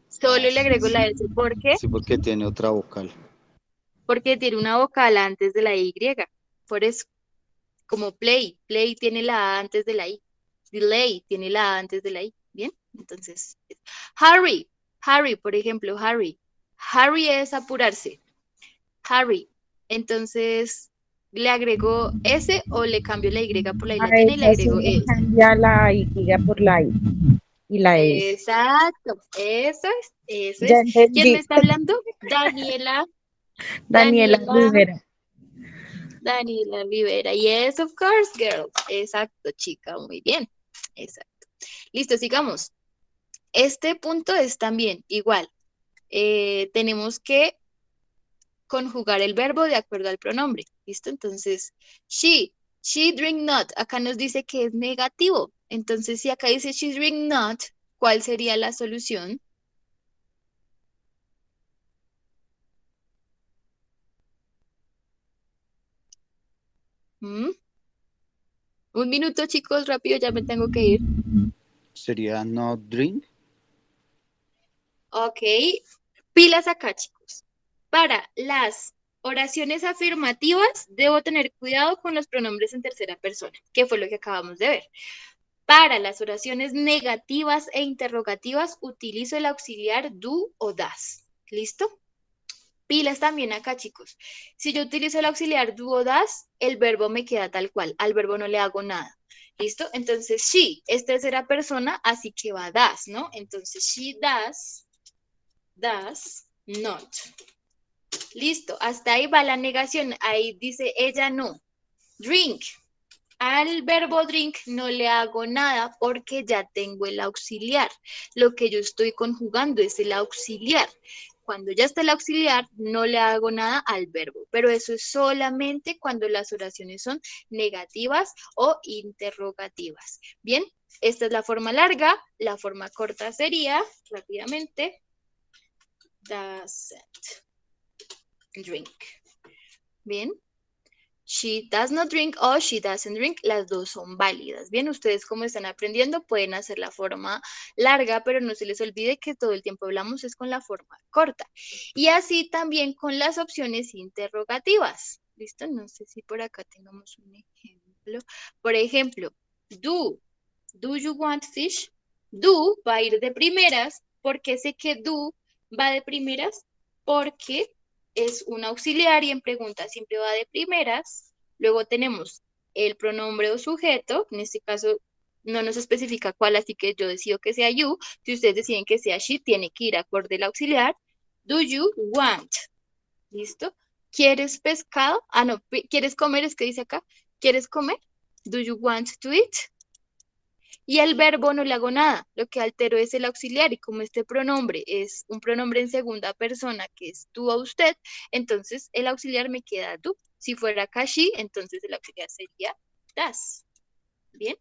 solo Ah, le sí, agrego la sí. S. ¿Por qué? Sí, porque tiene otra vocal. Porque tiene una vocal antes de la Y. Por eso, como play, play tiene la A antes de la I. Delay tiene la A antes de la I. Bien, entonces, hurry, hurry, por ejemplo, hurry. Hurry es apurarse. Harry. Entonces, ¿le agrego S o le cambio la Y por la I A latina y le esa sí agrego le S? cambia la Y por la I y la S. Exacto, eso es, eso Ya es. ¿Quién me entendí. está hablando? Daniela, Daniela Daniela, Rivera. Daniela Rivera. Yes, of course, girl. Exacto, chica, muy bien. Exacto. Listo, sigamos. Este punto es también igual. Tenemos que conjugar el verbo de acuerdo al pronombre. ¿Listo? Entonces, she drink not. Acá nos dice que es negativo. Entonces, si acá dice she drink not, ¿cuál sería la solución? ¿Mm? Un minuto, chicos, rápido, ya me tengo que ir. Sería not drink. Ok, pilas acá, chicos. Para las oraciones afirmativas, debo tener cuidado con los pronombres en tercera persona, que fue lo que acabamos de ver. Para las oraciones negativas e interrogativas, utilizo el auxiliar do o das. ¿Listo? Pilas también acá, chicos. Si yo utilizo el auxiliar do o das, el verbo me queda tal cual. Al verbo no le hago nada. ¿Listo? Entonces, she es tercera persona, así que va das, ¿no? Entonces, she does not. Listo, hasta ahí va la negación. Ahí dice ella no. Drink. Al verbo drink no le hago nada porque ya tengo el auxiliar. Lo que yo estoy conjugando es el auxiliar. Cuando ya está el auxiliar, no le hago nada al verbo, pero eso es solamente cuando las oraciones son negativas o interrogativas. Bien, esta es la forma larga. La forma corta sería, rápidamente, doesn't drink. Bien. She does not drink o she doesn't drink, las dos son válidas. Bien, ustedes como están aprendiendo pueden hacer la forma larga, pero no se les olvide que todo el tiempo hablamos es con la forma corta. Y así también con las opciones interrogativas. ¿Listo? No sé si por acá tengamos un ejemplo. Por ejemplo, do you want fish? Do va a ir de primeras. ¿Por qué sé que do va de primeras? Porque es un auxiliar y en pregunta siempre va de primeras. Luego tenemos el pronombre o sujeto, en este caso no nos especifica cuál, así que yo decido que sea you. Si ustedes deciden que sea she, tiene que ir acorde el auxiliar. Do you want? ¿Listo? ¿Quieres pescado? Ah, no, ¿quieres comer? Es que dice acá. ¿Quieres comer? Do you want to eat? Y el verbo no le hago nada, lo que altero es el auxiliar y como este pronombre es un pronombre en segunda persona que es tú o usted, entonces el auxiliar me queda tú. Si fuera she, entonces el auxiliar sería das. ¿Bien?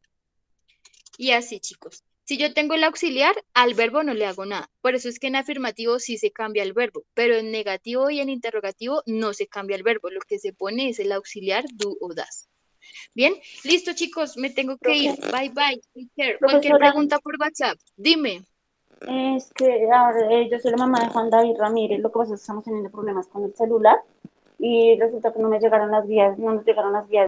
Y así, chicos. Si yo tengo el auxiliar, al verbo no le hago nada. Por eso es que en afirmativo sí se cambia el verbo, pero en negativo y en interrogativo no se cambia el verbo. Lo que se pone es el auxiliar do o das. Bien, listo chicos, me tengo que ir. Bye bye. Take care. Cualquier Profesora, pregunta por WhatsApp, dime. es que ahora, yo soy la mamá de Juan David Ramírez, lo que pasa es que estamos teniendo problemas con el celular y resulta que no me llegaron las guías, no nos llegaron las guías